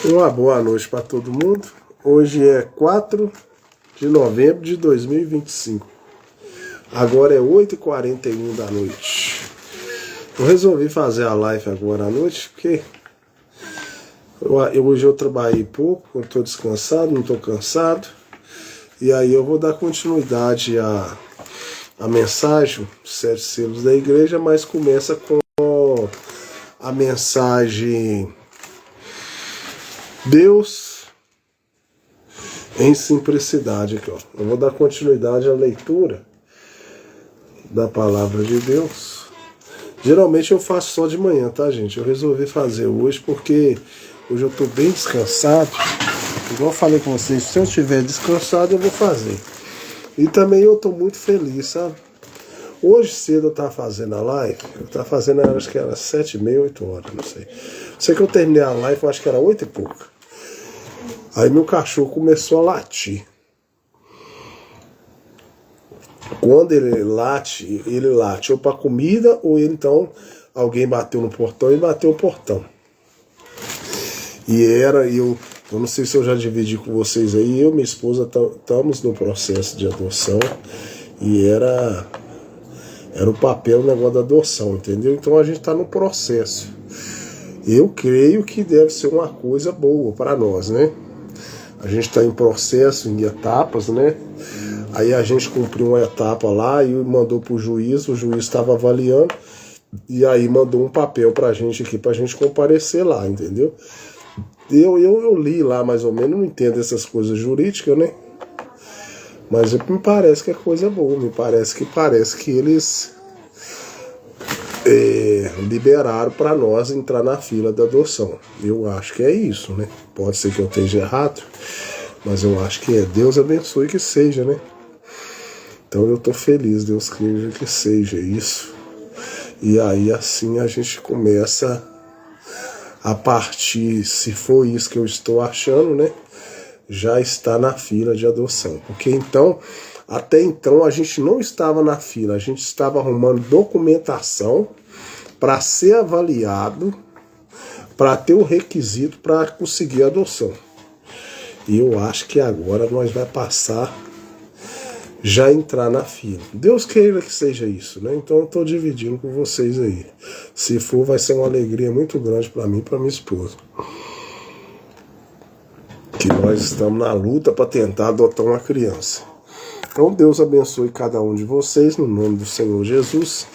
Uma boa noite para todo mundo. Hoje é 4 de novembro de 2025. Agora é 8h41 da noite. Eu resolvi fazer a live agora à noite porque hoje eu trabalhei pouco, eu estou descansado, não estou cansado. E aí eu vou dar continuidade à mensagem dos 7 selos da igreja, mas começa com a mensagem Deus em simplicidade aqui, ó. Eu vou dar continuidade à leitura da palavra de Deus. Geralmente eu faço só de manhã, tá, gente? Eu resolvi fazer hoje porque hoje eu tô bem descansado. Igual eu falei com vocês, se eu estiver descansado eu vou fazer. E também eu tô muito feliz, sabe? Hoje cedo eu tava fazendo a live, eu tava fazendo, acho que era 7h30, 8h, não sei. Sei que eu terminei a live, eu acho que era 8 e pouco. Aí meu cachorro começou a latir. Quando ele late ou para comida, ou ele, então alguém bateu no portão e bateu o portão. E eu não sei se eu já dividi com vocês aí, eu e minha esposa estamos no processo de adoção. E era o papel, o negócio da adoção, entendeu? Então a gente está no processo. Eu creio que deve ser uma coisa boa para nós, né? A gente está em processo, em etapas, né? Aí a gente cumpriu uma etapa lá e mandou para o juiz estava avaliando, e aí mandou um papel para a gente aqui, para a gente comparecer lá, entendeu? Eu li lá mais ou menos, não entendo essas coisas jurídicas, né? Mas me parece que é coisa boa, parece que eles liberaram para nós entrar na fila da adoção. Eu acho que é isso, né? Pode ser que eu esteja errado, mas eu acho que é. Deus abençoe que seja, né? Então eu tô feliz, Deus queira que seja isso. E aí assim a gente começa a partir, se for isso que eu estou achando, né? Já está na fila de adoção. Porque então, até então a gente não estava na fila, a gente estava arrumando documentação para ser avaliado, para ter o requisito para conseguir a adoção. E eu acho que agora nós vai passar já entrar na fila. Deus queira que seja isso, né? Então eu estou dividindo com vocês aí. Se for, vai ser uma alegria muito grande para mim e para minha esposa. Que nós estamos na luta para tentar adotar uma criança. Então Deus abençoe cada um de vocês, no nome do Senhor Jesus.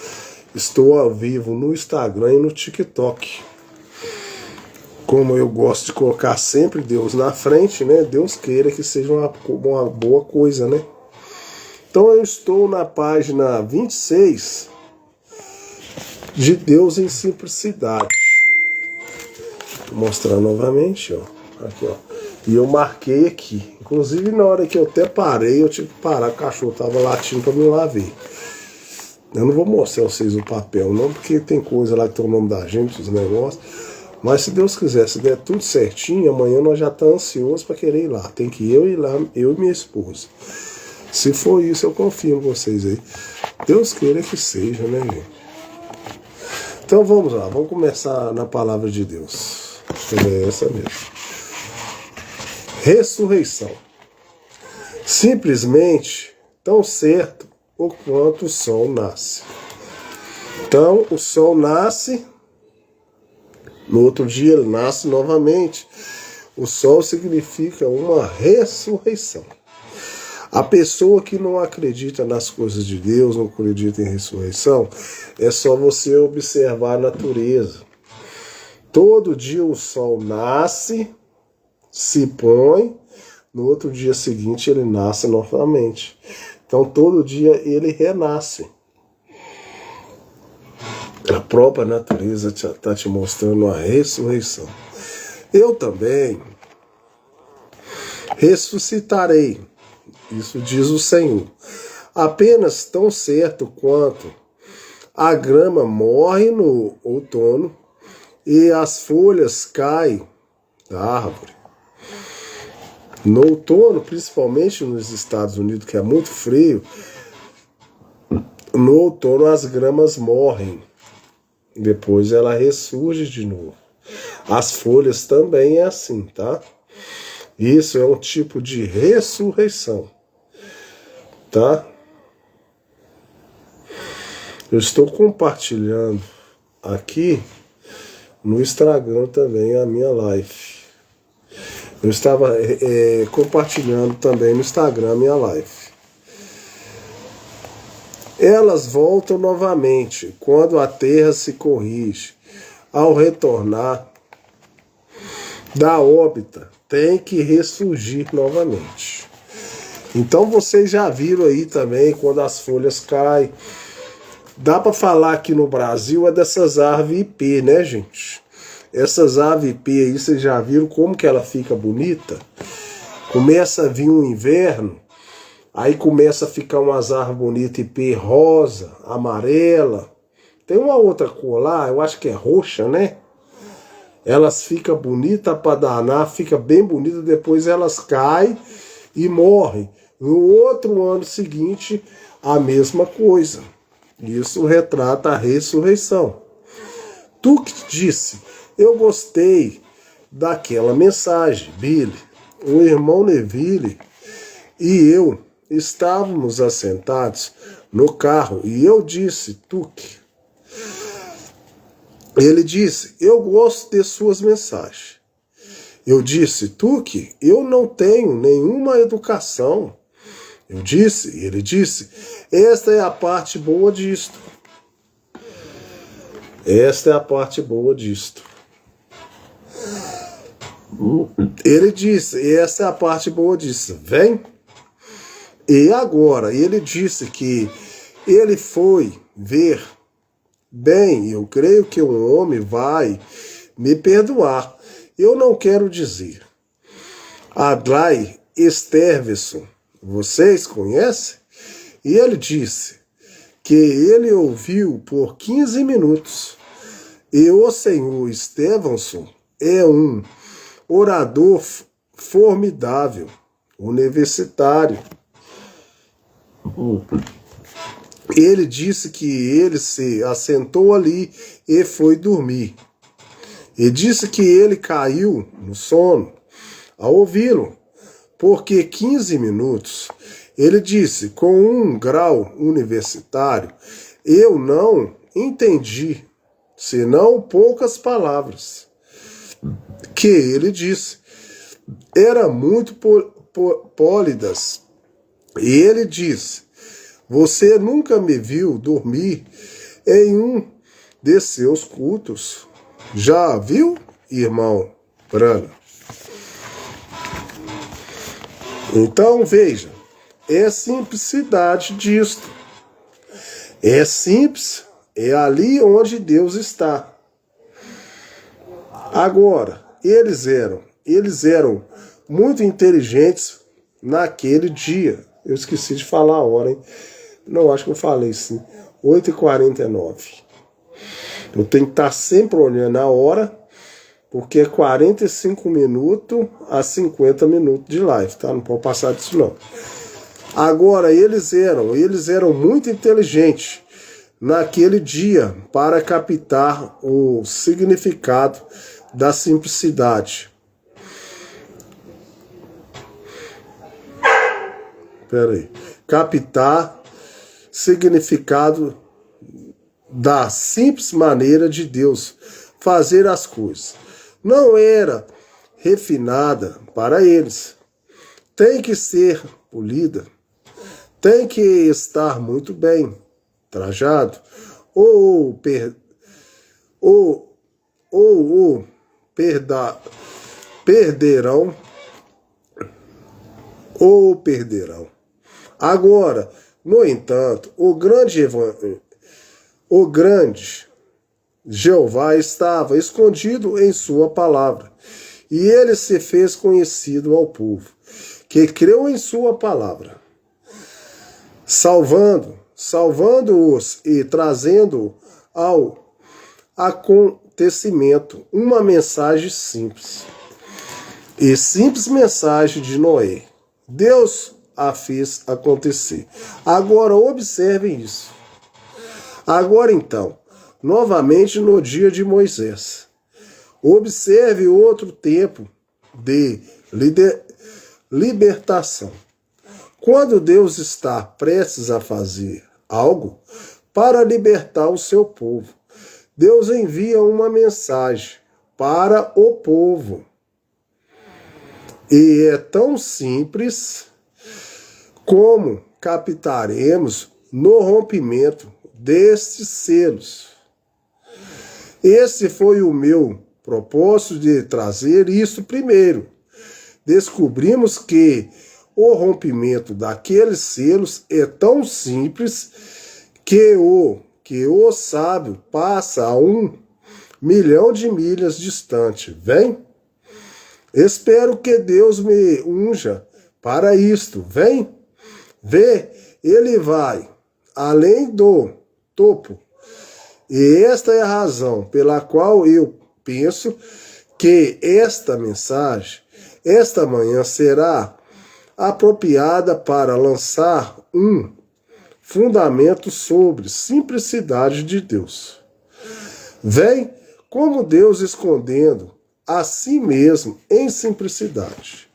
Estou ao vivo no Instagram e no TikTok. Como eu gosto de colocar sempre Deus na frente, né? Deus queira que seja uma boa coisa, né? Então eu estou na página 26 de Deus em simplicidade. Vou mostrar novamente, ó. Aqui, ó. E eu marquei aqui. Inclusive na hora que eu até parei, eu tive que parar, o cachorro tava latindo para me lá ver. Eu não vou mostrar a vocês o papel não, porque tem coisa lá que tem o nome da gente, os negócios. Mas se Deus quiser, se der tudo certinho, amanhã nós já estamos ansiosos para querer ir lá. Tem que ir lá, eu e minha esposa. Se for isso, eu confio em vocês aí. Deus queira que seja, né, gente? Então vamos lá, vamos começar na palavra de Deus. É essa mesmo. Ressurreição. Simplesmente tão certo o quanto o sol nasce. Então o sol nasce, no outro dia ele nasce novamente. O sol significa uma ressurreição. A pessoa que não acredita nas coisas de Deus, não acredita em ressurreição, é só você observar a natureza. Todo dia o sol nasce, se põe, no outro dia seguinte ele nasce novamente. Então todo dia ele renasce. A própria natureza está te mostrando a ressurreição. Eu também ressuscitarei. Isso diz o Senhor. Apenas tão certo quanto a grama morre no outono e as folhas caem da árvore. No outono, principalmente nos Estados Unidos, que é muito frio, no outono as gramas morrem. Depois ela ressurge de novo. As folhas também é assim, tá? Isso é um tipo de ressurreição, tá? Eu estou compartilhando aqui no Instagram também a minha live. Eu estava compartilhando também no Instagram a minha live. Elas voltam novamente quando a terra se corrige. Ao retornar da órbita, tem que ressurgir novamente. Então vocês já viram aí também quando as folhas caem. Dá para falar aqui no Brasil é dessas árvores IP, né, gente? Essas aves IP aí, vocês já viram como que ela fica bonita? Começa a vir um inverno, aí começa a ficar umas árvores bonitas IP rosa, amarela. Tem uma outra cor lá, eu acho que é roxa, né? Elas ficam bonitas para danar, fica bem bonita, depois elas caem e morrem. No outro ano seguinte, a mesma coisa. Isso retrata a ressurreição. Tuck disse: eu gostei daquela mensagem, Billy. O irmão Neville e eu estávamos assentados no carro e eu disse, Tuck. Ele disse, eu gosto de suas mensagens. Eu disse, Tuck, eu não tenho nenhuma educação. Eu disse, e ele disse, esta é a parte boa disto. Esta é a parte boa disto. Ele disse, essa é a parte boa disso, vem. E agora, ele disse que ele foi ver, bem, eu creio que um homem vai me perdoar. Eu não quero dizer. Adlai Stevenson, vocês conhecem? E ele disse que ele ouviu por 15 minutos. E o senhor Stevenson é um orador formidável, universitário. Ele disse que ele se assentou ali e foi dormir. E disse que ele caiu no sono ao ouvi-lo, porque 15 minutos, ele disse, com um grau universitário, eu não entendi, senão poucas palavras que ele disse. Era muito pólidas. E ele disse, você nunca me viu dormir em um de seus cultos. Já viu, irmão Branham? Então, veja, é a simplicidade disto. É simples, é ali onde Deus está. Agora, eles eram muito inteligentes naquele dia. Eu esqueci de falar a hora, hein? Não, acho que eu falei sim. 8h49. Eu tenho que estar sempre olhando a hora, porque é 45 minutos a 50 minutos de live, tá? Não pode passar disso não. Agora, eles eram muito inteligentes naquele dia para captar o significado da simplicidade. Captar significado da simples maneira de Deus fazer as coisas. Não era refinada para eles. Tem que ser polida. Tem que estar muito bem trajado. Perderão. Agora, no entanto, o grande Jeová estava escondido em sua palavra, e ele se fez conhecido ao povo, que creu em sua palavra, salvando-os e trazendo ao acontecimento uma mensagem simples. E simples mensagem de Noé. Deus a fez acontecer. Agora observem isso. Agora então, novamente no dia de Moisés. Observe outro tempo de libertação. Quando Deus está prestes a fazer algo para libertar o seu povo, Deus envia uma mensagem para o povo. E é tão simples como captaremos no rompimento destes selos. Esse foi o meu propósito de trazer isso primeiro. Descobrimos que o rompimento daqueles selos é tão simples que o sábio passa a 1 milhão de milhas distante. Vem? Espero que Deus me unja para isto. Vem? Vê, ele vai além do topo. E esta é a razão pela qual eu penso que esta mensagem, esta manhã, será apropriada para lançar um fundamento sobre simplicidade de Deus. Vem como Deus escondendo a si mesmo em simplicidade.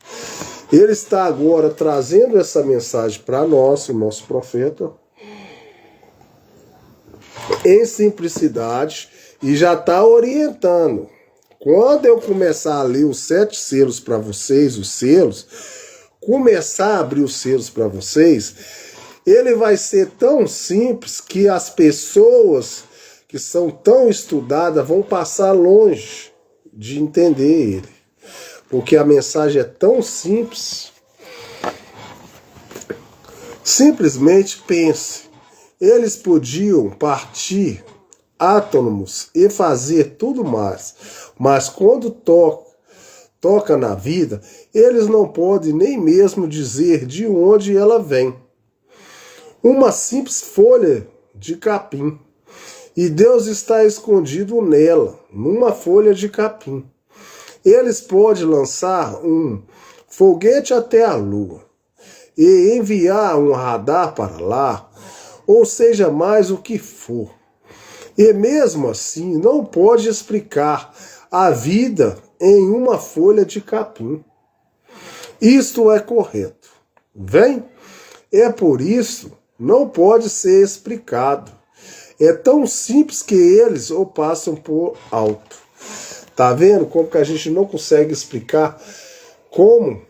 Ele está agora trazendo essa mensagem para nós, o nosso profeta, em simplicidade, e já está orientando. Quando eu começar a ler os 7 selos para vocês, os selos, começar a abrir os selos para vocês, ele vai ser tão simples que as pessoas que são tão estudadas vão passar longe de entender ele. Porque a mensagem é tão simples. Simplesmente pense. Eles podiam partir átomos e fazer tudo mais. Mas quando toca na vida, eles não podem nem mesmo dizer de onde ela vem. Uma simples folha de capim. E Deus está escondido nela, numa folha de capim. Eles podem lançar um foguete até a lua e enviar um radar para lá, ou seja, mais o que for. E mesmo assim não pode explicar a vida em uma folha de capim. Isto é correto. Vem? É por isso não pode ser explicado. É tão simples que eles o passam por alto. Tá vendo como que a gente não consegue explicar como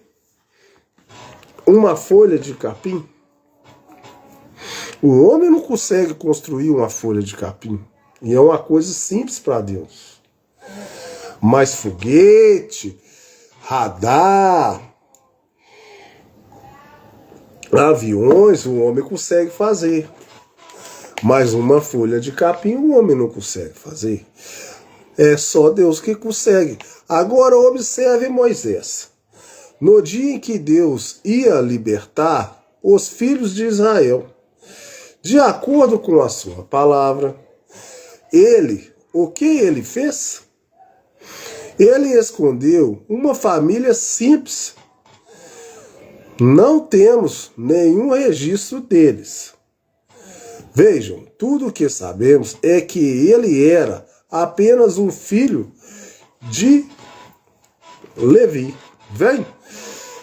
uma folha de capim? O homem não consegue construir uma folha de capim. E é uma coisa simples para Deus. Mas foguete, radar, aviões, o homem consegue fazer. Mas uma folha de capim o homem não consegue fazer. É só Deus que consegue. Agora observe Moisés. No dia em que Deus ia libertar os filhos de Israel, de acordo com a sua palavra, o que ele fez? Ele escondeu uma família simples. Não temos nenhum registro deles. Vejam, tudo o que sabemos é que ele era apenas um filho de Levi. Vem?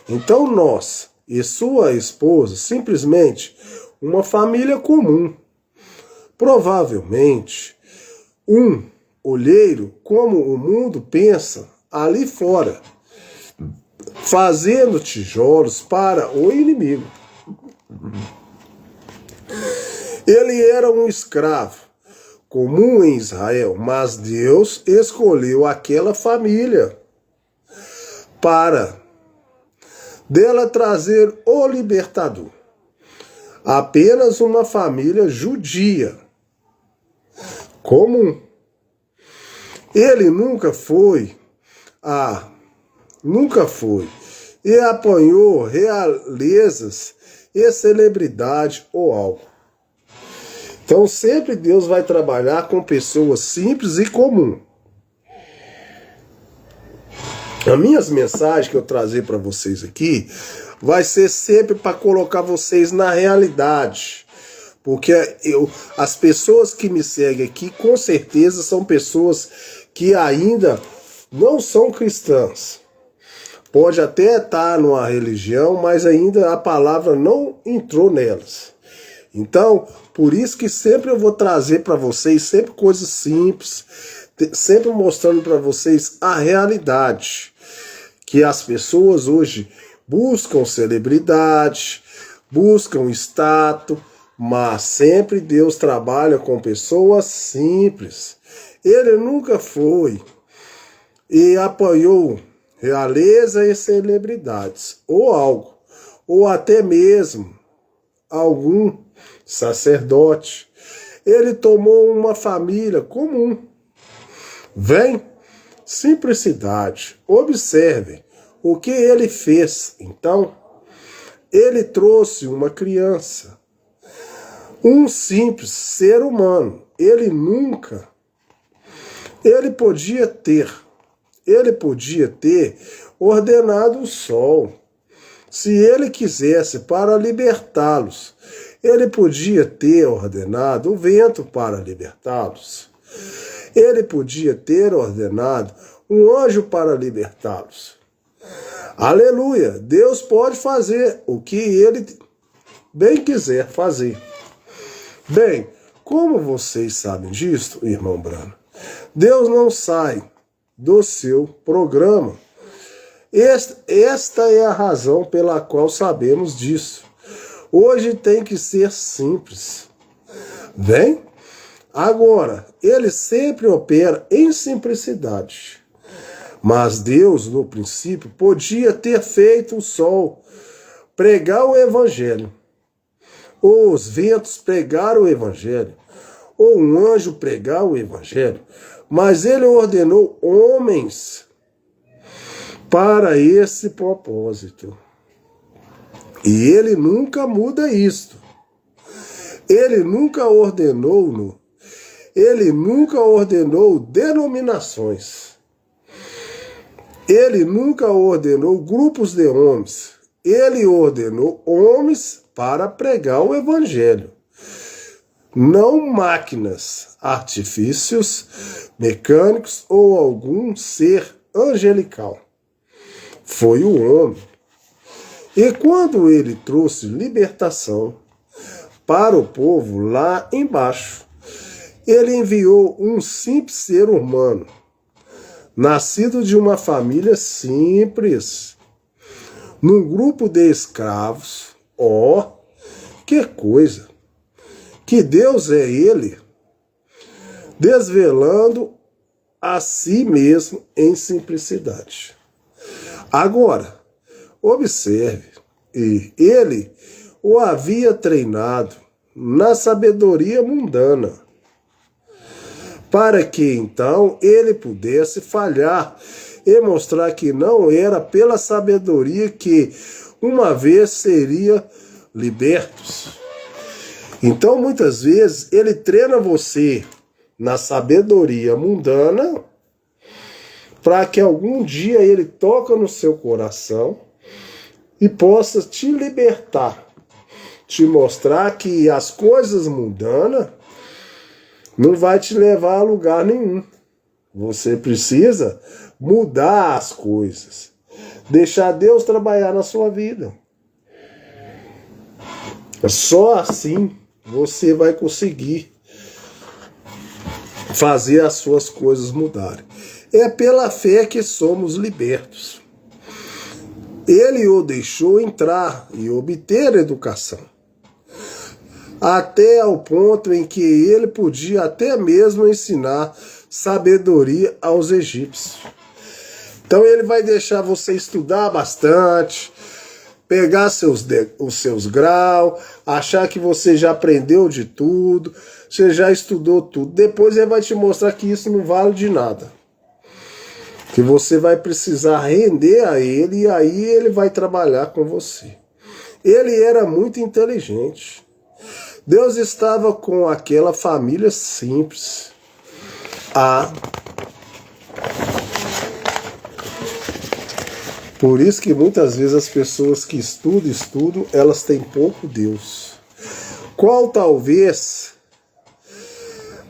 Então nós e sua esposa, simplesmente uma família comum. Provavelmente um olheiro, como o mundo pensa ali fora, fazendo tijolos para o inimigo. Ele era um escravo comum em Israel, mas Deus escolheu aquela família para dela trazer o libertador. Apenas uma família judia comum. Ele nunca foi e apanhou realezas e celebridade ou algo. Então sempre Deus vai trabalhar com pessoas simples e comuns. As minhas mensagens que eu trazer para vocês aqui vai ser sempre para colocar vocês na realidade. Porque as pessoas que me seguem aqui, com certeza, são pessoas que ainda não são cristãs. Pode até estar numa religião, mas ainda a palavra não entrou nelas. Então, por isso que sempre eu vou trazer para vocês sempre coisas simples, sempre mostrando para vocês a realidade, que as pessoas hoje buscam celebridade, buscam status, mas sempre Deus trabalha com pessoas simples. Ele nunca foi e apoiou realeza e celebridades, ou algo, ou até mesmo algum sacerdote. Ele tomou uma família comum. Vem, simplicidade. Observe o que ele fez. Então, ele trouxe uma criança, um simples ser humano. Ele podia ter ordenado o sol. Se ele quisesse, para libertá-los, ele podia ter ordenado o vento para libertá-los. Ele podia ter ordenado um anjo para libertá-los. Aleluia! Deus pode fazer o que ele bem quiser fazer. Bem, como vocês sabem disso, irmão Brano, Deus não sai do seu programa. Esta é a razão pela qual sabemos disso. Hoje tem que ser simples. Bem, agora, ele sempre opera em simplicidade. Mas Deus, no princípio, podia ter feito o sol pregar o evangelho, ou os ventos pregar o evangelho, ou um anjo pregar o evangelho. Mas ele ordenou homens para esse propósito. E ele nunca muda isto. Ele nunca ordenou denominações. Ele nunca ordenou grupos de homens. Ele ordenou homens para pregar o evangelho. Não máquinas, artifícios mecânicos ou algum ser angelical. Foi o homem. E quando ele trouxe libertação para o povo lá embaixo, ele enviou um simples ser humano, nascido de uma família simples, num grupo de escravos. Ó, que coisa! Que Deus é ele, desvelando a si mesmo em simplicidade. Agora, observe, ele o havia treinado na sabedoria mundana, para que então ele pudesse falhar e mostrar que não era pela sabedoria que uma vez seria libertos. Então, muitas vezes, ele treina você na sabedoria mundana para que algum dia ele toque no seu coração e possa te libertar, te mostrar que as coisas mundanas não vai te levar a lugar nenhum. Você precisa mudar as coisas, deixar Deus trabalhar na sua vida. Só assim você vai conseguir fazer as suas coisas mudarem. É pela fé que somos libertos. Ele o deixou entrar e obter educação, até ao ponto em que ele podia até mesmo ensinar sabedoria aos egípcios. Então ele vai deixar você estudar bastante, pegar os seus graus, achar que você já aprendeu de tudo, você já estudou tudo. Depois ele vai te mostrar que isso não vale de nada, que você vai precisar render a ele, e aí ele vai trabalhar com você. Ele era muito inteligente. Deus estava com aquela família simples. Por isso que muitas vezes as pessoas que estudam, elas têm pouco Deus. Qual talvez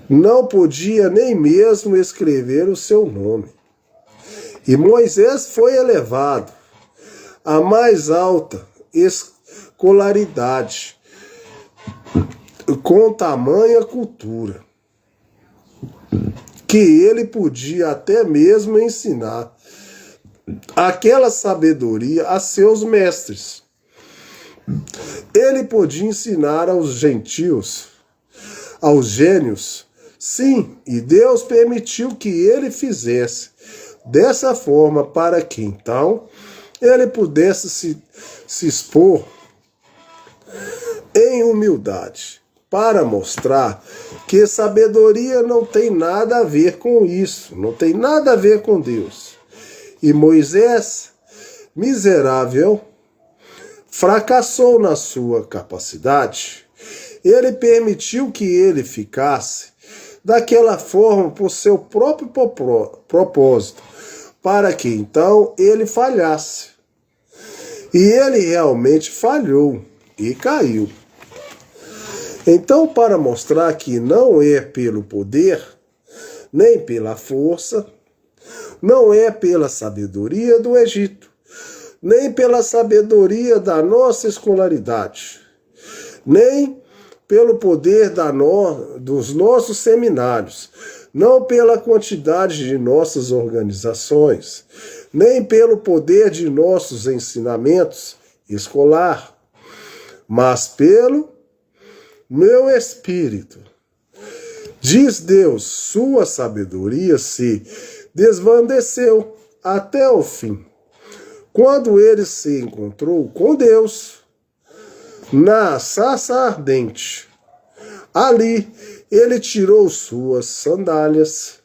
não podia nem mesmo escrever o seu nome. E Moisés foi elevado à mais alta escolaridade, com tamanha cultura, que ele podia até mesmo ensinar aquela sabedoria a seus mestres. Ele podia ensinar aos gentios, aos gênios, sim, e Deus permitiu que ele fizesse dessa forma para que então ele pudesse se expor em humildade, para mostrar que sabedoria não tem nada a ver com isso, não tem nada a ver com Deus. E Moisés, miserável, fracassou na sua capacidade. Ele permitiu que ele ficasse daquela forma por seu próprio propósito, para que então ele falhasse. E ele realmente falhou e caiu. Então, para mostrar que não é pelo poder, nem pela força, não é pela sabedoria do Egito, nem pela sabedoria da nossa escolaridade, nem pelo poder dos nossos seminários, não pela quantidade de nossas organizações, nem pelo poder de nossos ensinamentos escolar, mas pelo meu espírito. Diz Deus, sua sabedoria se desvaneceu até o fim. Quando ele se encontrou com Deus na sarça ardente, ali ele tirou suas sandálias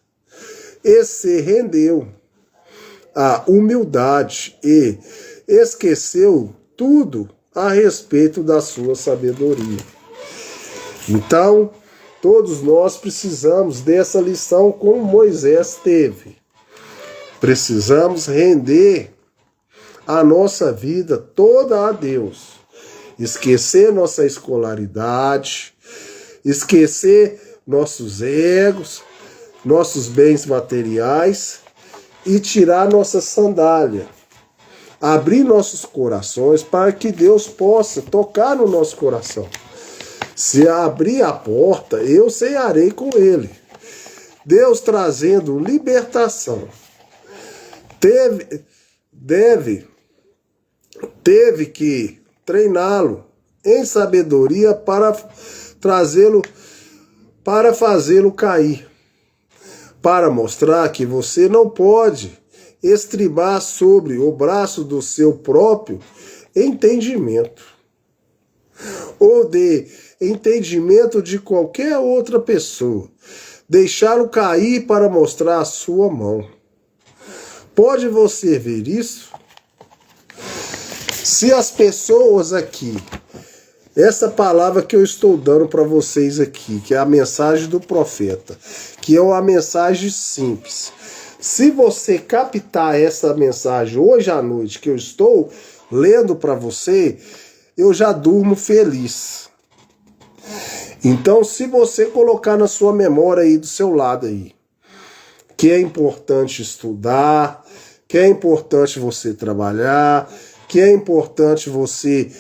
e se rendeu à humildade e esqueceu tudo a respeito da sua sabedoria. Então, todos nós precisamos dessa lição como Moisés teve. Precisamos render a nossa vida toda a Deus. Esquecer nossa escolaridade, esquecer nossos egos, nossos bens materiais e tirar nossa sandália. Abrir nossos corações para que Deus possa tocar no nosso coração. Se abrir a porta, eu cearei com ele. Deus trazendo libertação. Teve que treiná-lo em sabedoria para fazê-lo cair. Para mostrar que você não pode estribar sobre o braço do seu próprio entendimento, ou de entendimento de qualquer outra pessoa, deixá-lo cair para mostrar a sua mão. Pode você ver isso? Se as pessoas aqui, essa palavra que eu estou dando para vocês aqui, que é a mensagem do profeta, que é uma mensagem simples, se você captar essa mensagem hoje à noite que eu estou lendo para você, eu já durmo feliz. Então, se você colocar na sua memória aí do seu lado aí, que é importante estudar, que é importante você trabalhar, que é importante você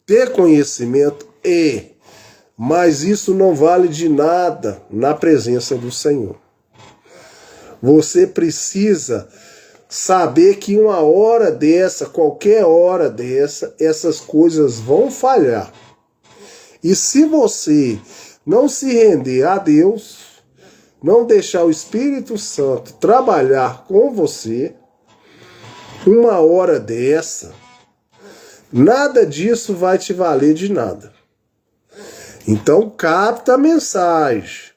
ter conhecimento, mas isso não vale de nada na presença do Senhor. Você precisa saber que uma hora dessa, qualquer hora dessa, essas coisas vão falhar. E se você não se render a Deus, não deixar o Espírito Santo trabalhar com você, uma hora dessa, nada disso vai te valer de nada. Então capta a mensagem.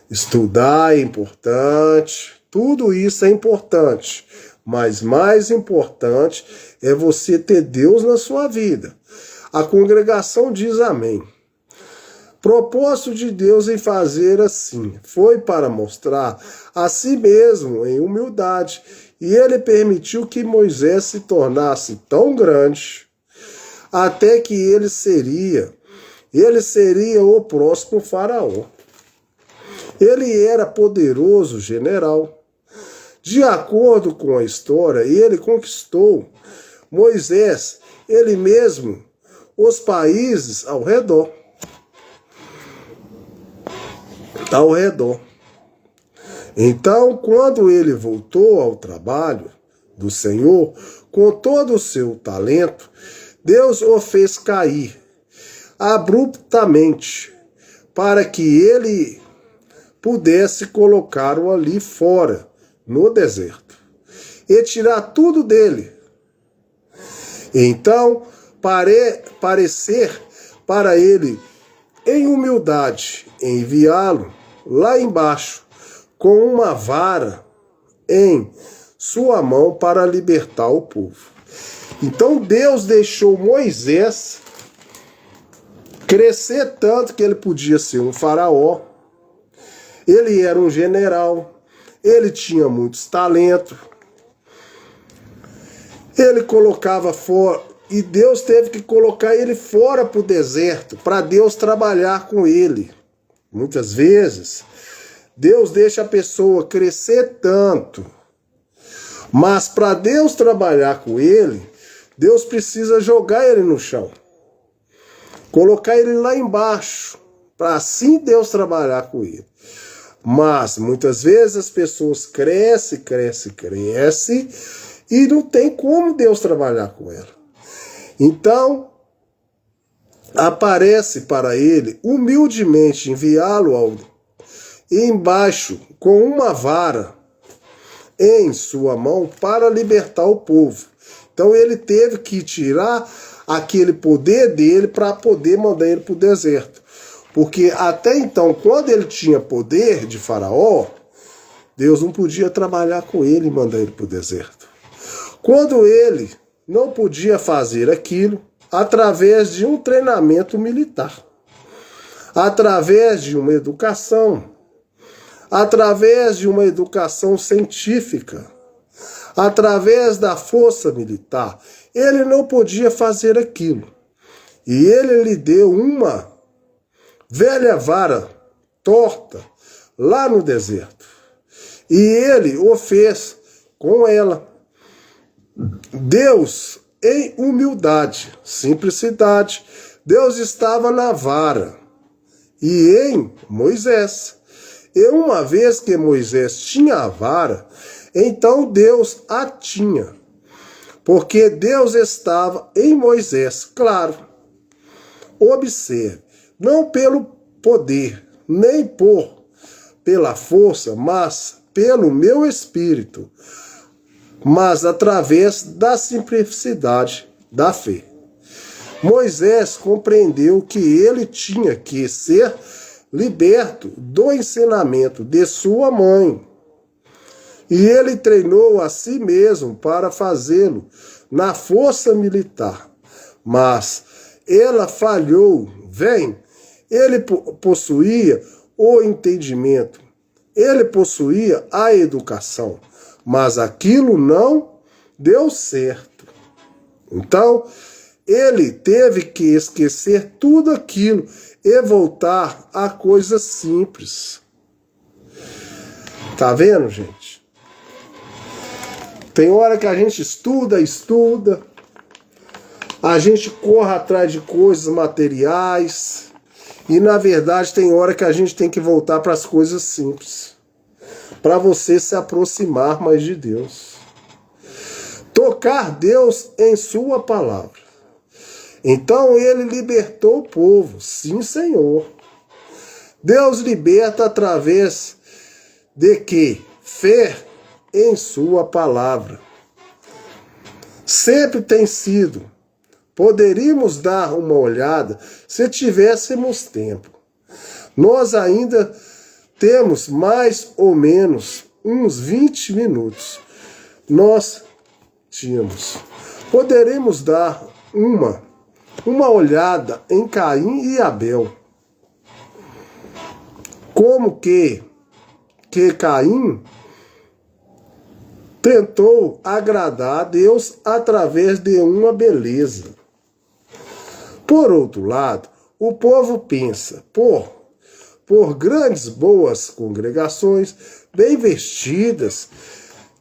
Estudar é importante, tudo isso é importante, mas mais importante é você ter Deus na sua vida. A congregação diz amém. Propósito de Deus em fazer assim foi para mostrar a si mesmo em humildade, e ele permitiu que Moisés se tornasse tão grande, até que ele seria o próximo faraó. Ele era poderoso general, De acordo com a história, ele conquistou Moisés, ele mesmo, os países ao redor. Então, quando ele voltou ao trabalho do Senhor, com todo o seu talento, Deus o fez cair abruptamente, para que ele pudesse colocá-lo ali fora, no deserto, e tirar tudo dele. Então, parecer para ele, em humildade, enviá-lo lá embaixo, com uma vara em sua mão para libertar o povo. Então Deus deixou Moisés crescer tanto que ele podia ser um faraó. Ele era um general, ele tinha muitos talentos. Ele colocava fora, e Deus teve que colocar ele fora para o deserto, para Deus trabalhar com ele. Muitas vezes, Deus deixa a pessoa crescer tanto, mas para Deus trabalhar com ele, Deus precisa jogar ele no chão, colocar ele lá embaixo, para assim Deus trabalhar com ele. Mas muitas vezes as pessoas crescem, e não tem como Deus trabalhar com ela. Então, aparece para ele, humildemente, enviá-lo embaixo com uma vara em sua mão para libertar o povo. Então ele teve que tirar aquele poder dele para poder mandar ele para o deserto. Porque até então, quando ele tinha poder de faraó, Deus não podia trabalhar com ele e mandar ele para o deserto. Quando ele não podia fazer aquilo, através de um treinamento militar, através de uma educação, através de uma educação científica, através da força militar, ele não podia fazer aquilo. E ele lhe deu uma velha vara torta lá no deserto. E ele o fez com ela. Deus, em humildade, simplicidade, Deus estava na vara e em Moisés. E uma vez que Moisés tinha a vara, então Deus a tinha. Porque Deus estava em Moisés, claro. Observe, não pelo poder, nem pela força, mas pelo meu espírito, mas através da simplicidade da fé. Moisés compreendeu que ele tinha que ser liberto do ensinamento de sua mãe. E ele treinou a si mesmo para fazê-lo na força militar. Mas ela falhou. Ele possuía o entendimento, ele possuía a educação, mas aquilo não deu certo. Então, ele teve que esquecer tudo aquilo e voltar a coisas simples. Tá vendo, gente? Tem hora que a gente estuda, a gente corre atrás de coisas materiais, e na verdade tem hora que a gente tem que voltar para as coisas simples, para você se aproximar mais de Deus. Tocar Deus em sua palavra. Então ele libertou o povo, sim, Senhor. Deus liberta através de quê? Fé em sua palavra. Sempre tem sido. Poderíamos dar uma olhada se tivéssemos tempo. Nós ainda temos mais ou menos uns 20 minutos. Nós tínhamos. Poderíamos dar uma olhada em Caim e Abel. Como que Caim tentou agradar a Deus através de uma beleza. Por outro lado, o povo pensa, por grandes boas congregações, bem vestidas,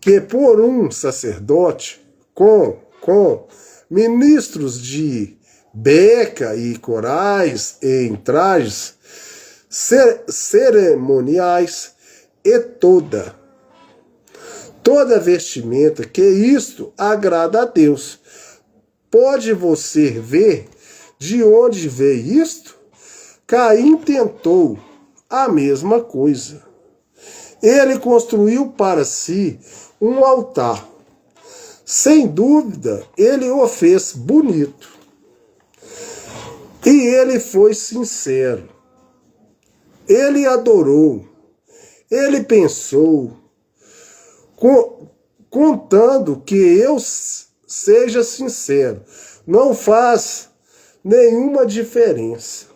que por um sacerdote com ministros de beca e corais em trajes cerimoniais e toda vestimenta, que isto agrada a Deus. Pode você ver de onde veio isto? Caim tentou a mesma coisa. Ele construiu para si um altar. Sem dúvida, ele o fez bonito. E ele foi sincero. Ele adorou. Ele pensou, contando que eu seja sincero, não faz nenhuma diferença.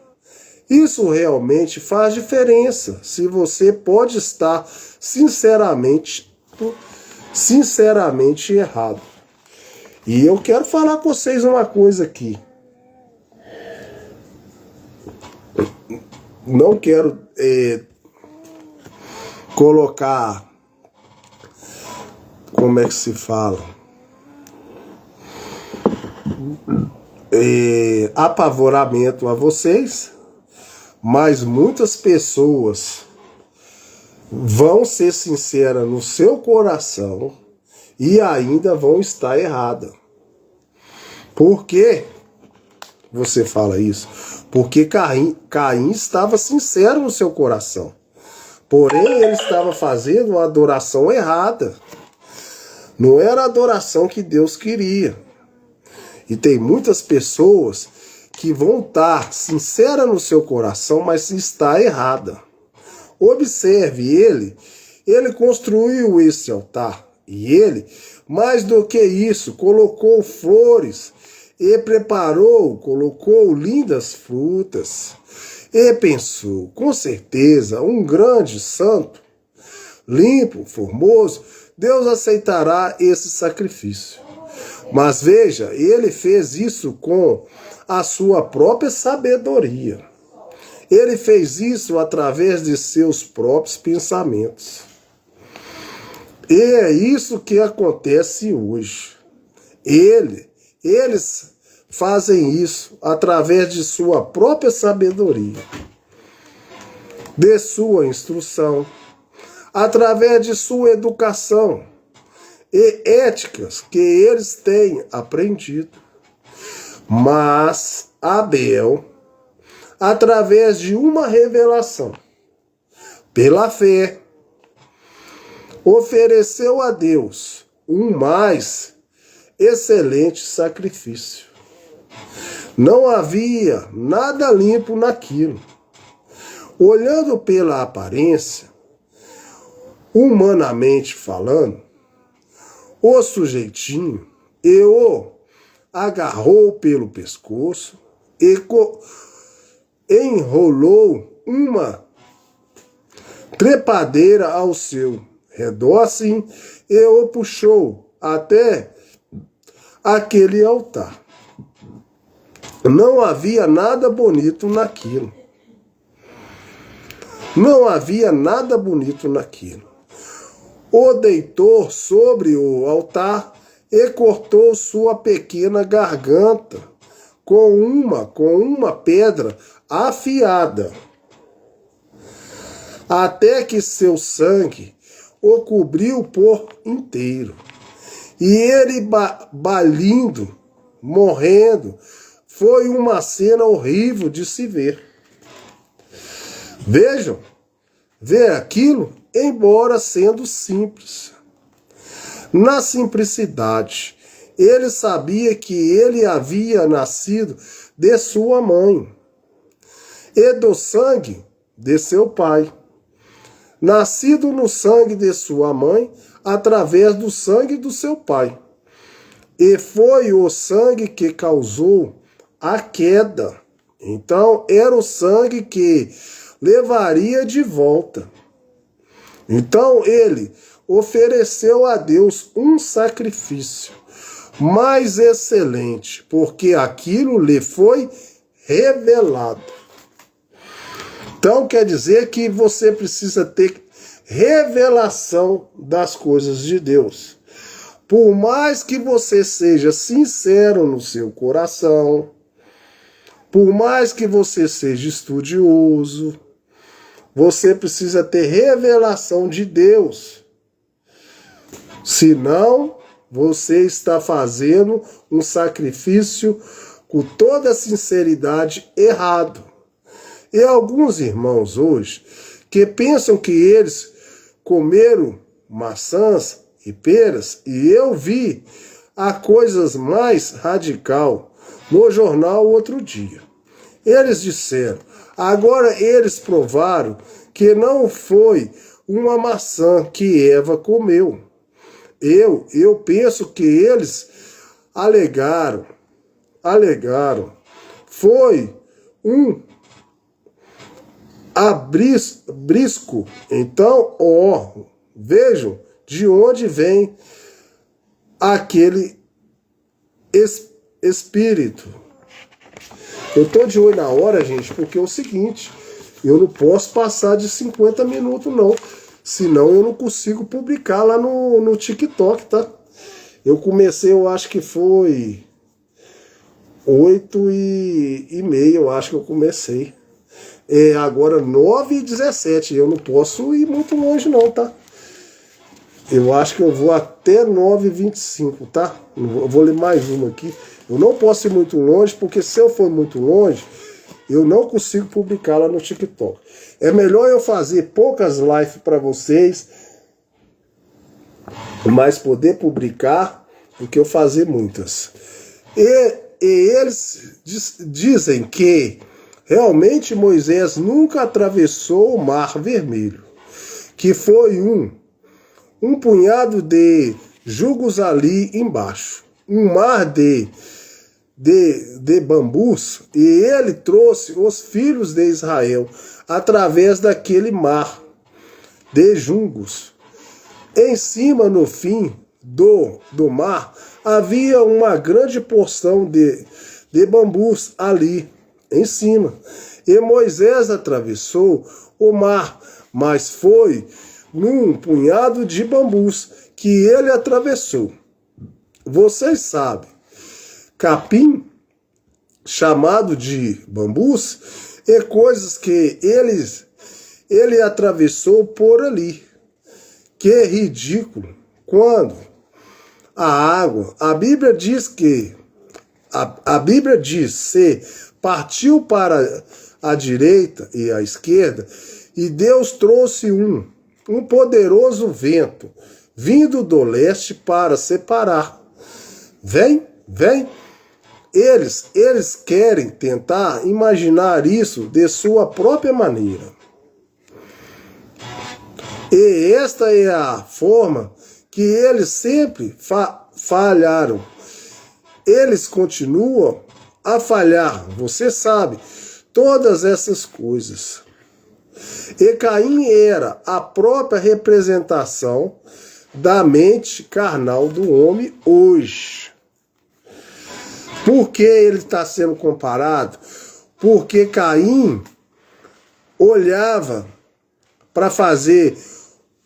Isso realmente faz diferença, se você pode estar sinceramente errado. E eu quero falar com vocês uma coisa aqui. Não quero colocar, como é que se fala, apavoramento a vocês, mas muitas pessoas vão ser sinceras no seu coração e ainda vão estar erradas. Por que você fala isso? Porque Caim estava sincero no seu coração. Porém, ele estava fazendo uma adoração errada. Não era a adoração que Deus queria. E tem muitas pessoas que vão estar sinceras no seu coração, mas está errada. Observe, ele construiu esse altar. E ele, mais do que isso, colocou flores e colocou lindas frutas. E pensou, com certeza, um grande santo, limpo, formoso, Deus aceitará esse sacrifício. Mas veja, ele fez isso com a sua própria sabedoria. Ele fez isso através de seus próprios pensamentos. E é isso que acontece hoje. Eles fazem isso através de sua própria sabedoria, de sua instrução, através de sua educação e éticas que eles têm aprendido. Mas Abel, através de uma revelação, pela fé, ofereceu a Deus um mais excelente sacrifício. Não havia nada limpo naquilo. Olhando pela aparência, humanamente falando, o sujeitinho o agarrou pelo pescoço e enrolou uma trepadeira ao seu redor assim e o puxou até aquele altar. Não havia nada bonito naquilo. Não havia nada bonito naquilo. O deitou sobre o altar e cortou sua pequena garganta com uma pedra afiada, até que seu sangue o cobriu por inteiro. E ele balindo, morrendo, foi uma cena horrível de se ver. Vejam, ver aquilo, embora sendo simples. Na simplicidade, ele sabia que ele havia nascido de sua mãe e do sangue de seu pai. Nascido no sangue de sua mãe, através do sangue do seu pai. E foi o sangue que causou a queda. Então, era o sangue que levaria de volta. Então, ele ofereceu a Deus um sacrifício mais excelente, porque aquilo lhe foi revelado. Então, quer dizer que você precisa ter revelação das coisas de Deus. Por mais que você seja sincero no seu coração, por mais que você seja estudioso, você precisa ter revelação de Deus. Senão, você está fazendo um sacrifício com toda sinceridade errado. E alguns irmãos hoje que pensam que eles comeram maçãs e peras, e eu vi a coisas mais radical no jornal outro dia. Eles disseram, agora eles provaram que não foi uma maçã que Eva comeu. Eu penso que eles alegaram, foi um abrisco. Então, vejam de onde vem aquele espírito. Eu tô de olho na hora, gente, porque é o seguinte, eu não posso passar de 50 minutos, não. Senão eu não consigo publicar lá no TikTok, tá? Eu comecei, eu acho que foi 8h30, eu acho que eu comecei. Agora 9h17, eu não posso ir muito longe não, tá? Eu acho que eu vou até 9h25, tá? Eu vou ler mais uma aqui. Eu não posso ir muito longe, porque se eu for muito longe, eu não consigo publicar lá no TikTok. É melhor eu fazer poucas lives para vocês, mas poder publicar, do que eu fazer muitas. E eles dizem que realmente Moisés nunca atravessou o Mar Vermelho, que foi um punhado de jugos ali embaixo, um mar de bambus, e ele trouxe os filhos de Israel através daquele mar de jugos. Em cima, no fim do mar, havia uma grande porção de bambus ali em cima. E Moisés atravessou o mar, mas foi num punhado de bambus que ele atravessou. Vocês sabem, capim, chamado de bambus, é coisas que ele atravessou por ali. Que é ridículo. Quando a água, a Bíblia diz que, a Bíblia diz, se partiu para a direita e a esquerda, e Deus trouxe um poderoso vento, vindo do leste para separar. Vem. Eles querem tentar imaginar isso de sua própria maneira. E esta é a forma que eles sempre falharam. Eles continuam a falhar, você sabe, todas essas coisas. E Caim era a própria representação da mente carnal do homem hoje. Por que ele está sendo comparado? Porque Caim olhava para fazer,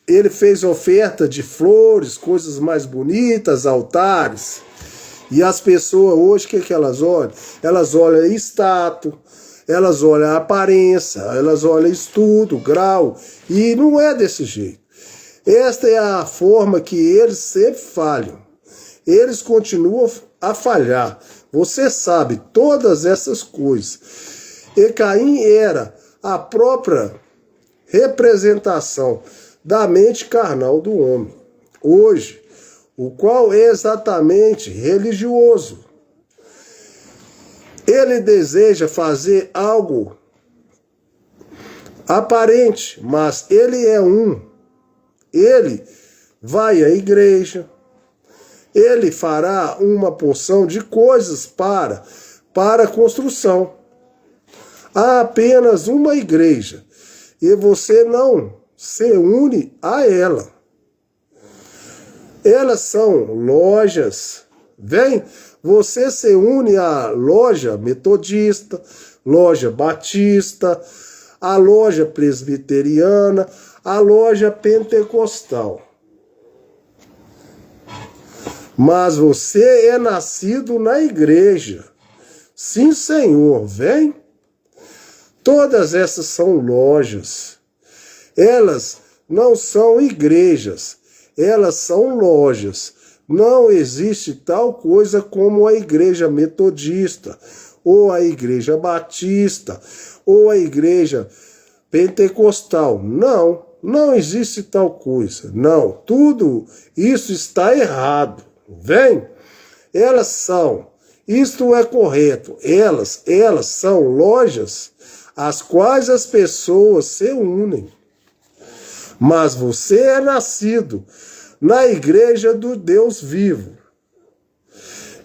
ele fez oferta de flores, coisas mais bonitas, altares. E as pessoas hoje, o que elas olham? Elas olham status, elas olham a aparência, elas olham estudo, grau. E não é desse jeito. Esta é a forma que eles sempre falham. Eles continuam a falhar. Você sabe todas essas coisas. E Caim era a própria representação da mente carnal do homem. Hoje, o qual é exatamente religioso. Ele deseja fazer algo aparente, mas ele é Ele vai à igreja, ele fará uma porção de coisas para a construção. Há apenas uma igreja e você não se une a ela. Elas são lojas. Você se une à loja metodista, loja batista, a loja presbiteriana, a loja pentecostal. Mas você é nascido na igreja. Sim, Senhor, vem. Todas essas são lojas. Elas não são igrejas. Elas são lojas. Não existe tal coisa como a igreja metodista, ou a igreja batista, ou a igreja pentecostal. Não, não existe tal coisa. Não, tudo isso está errado. Vem? Elas são, isto é correto, elas são lojas às quais as pessoas se unem. Mas você é nascido na igreja do Deus vivo.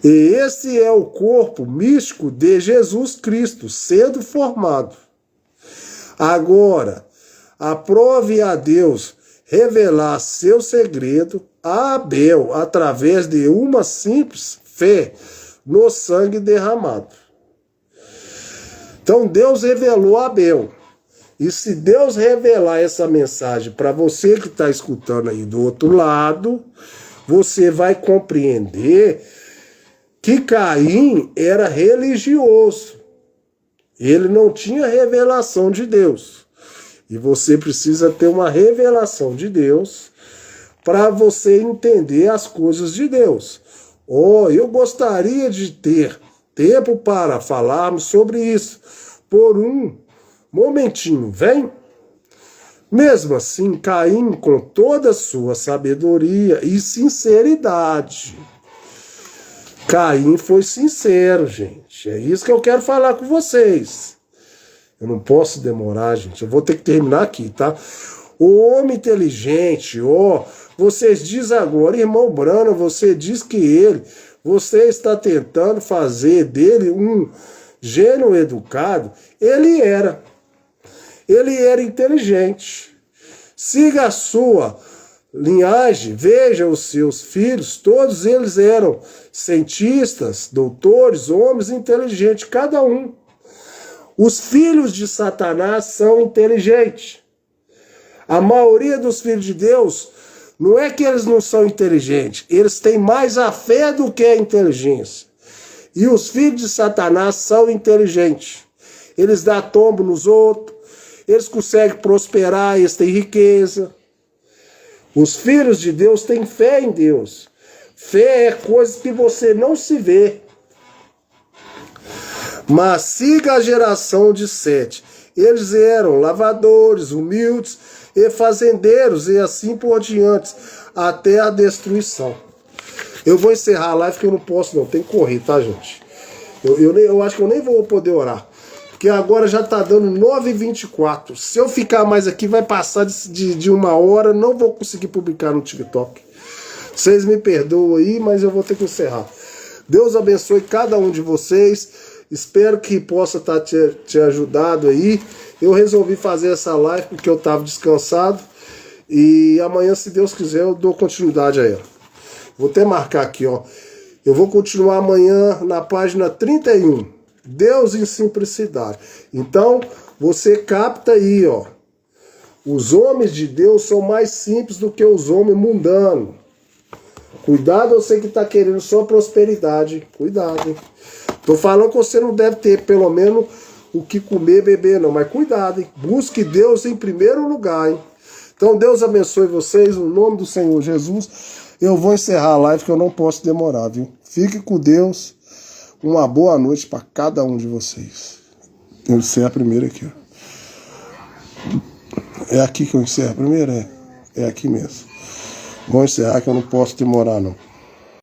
E esse é o corpo místico de Jesus Cristo sendo formado. Agora, aprove a Deus revelar seu segredo a Abel através de uma simples fé no sangue derramado. Então Deus revelou a Abel. E se Deus revelar essa mensagem para você que está escutando aí do outro lado, você vai compreender que Caim era religioso. Ele não tinha revelação de Deus. E você precisa ter uma revelação de Deus para você entender as coisas de Deus. Oh, eu gostaria de ter tempo para falarmos sobre isso. Por um momentinho, vem? Mesmo assim, Caim, com toda a sua sabedoria e sinceridade. Caim foi sincero, gente. É isso que eu quero falar com vocês. Eu não posso demorar, gente. Eu vou ter que terminar aqui, tá? O homem inteligente, vocês dizem agora, irmão Brano, você diz que você está tentando fazer dele um gênio educado. Ele era inteligente. Siga a sua linhagem, veja os seus filhos, todos eles eram cientistas, doutores, homens inteligentes, cada um. Os filhos de Satanás são inteligentes. A maioria dos filhos de Deus, não é que eles não são inteligentes, eles têm mais a fé do que a inteligência. E os filhos de Satanás são inteligentes. Eles dão tombo nos outros, eles conseguem prosperar, eles têm riqueza. Os filhos de Deus têm fé em Deus. Fé é coisa que você não se vê. Mas siga a geração de Sete. Eles eram lavadores, humildes e fazendeiros e assim por diante, até a destruição. Eu vou encerrar a live porque eu não posso não, tem que correr, tá, gente? Eu acho que eu nem vou poder orar. Porque agora já tá dando 9h24. Se eu ficar mais aqui, vai passar de 1 hora. Não vou conseguir publicar no TikTok. Vocês me perdoam aí, mas eu vou ter que encerrar. Deus abençoe cada um de vocês. Espero que possa estar te ajudado aí. Eu resolvi fazer essa live porque eu estava descansado. E amanhã, se Deus quiser, eu dou continuidade a ela. Vou até marcar aqui, ó. Eu vou continuar amanhã na página 31. Deus em simplicidade. Então, você capta aí, ó. Os homens de Deus são mais simples do que os homens mundanos. Cuidado, você que está querendo só prosperidade. Cuidado, hein? Tô falando que você não deve ter pelo menos o que comer, beber, não. Mas cuidado, hein? Busque Deus em primeiro lugar, hein? Então, Deus abençoe vocês. No nome do Senhor Jesus. Eu vou encerrar a live que eu não posso demorar, viu? Fique com Deus. Uma boa noite para cada um de vocês. Eu encerro a primeira aqui, ó. É aqui que eu encerro a primeira? É aqui mesmo. Vou encerrar que eu não posso demorar, não.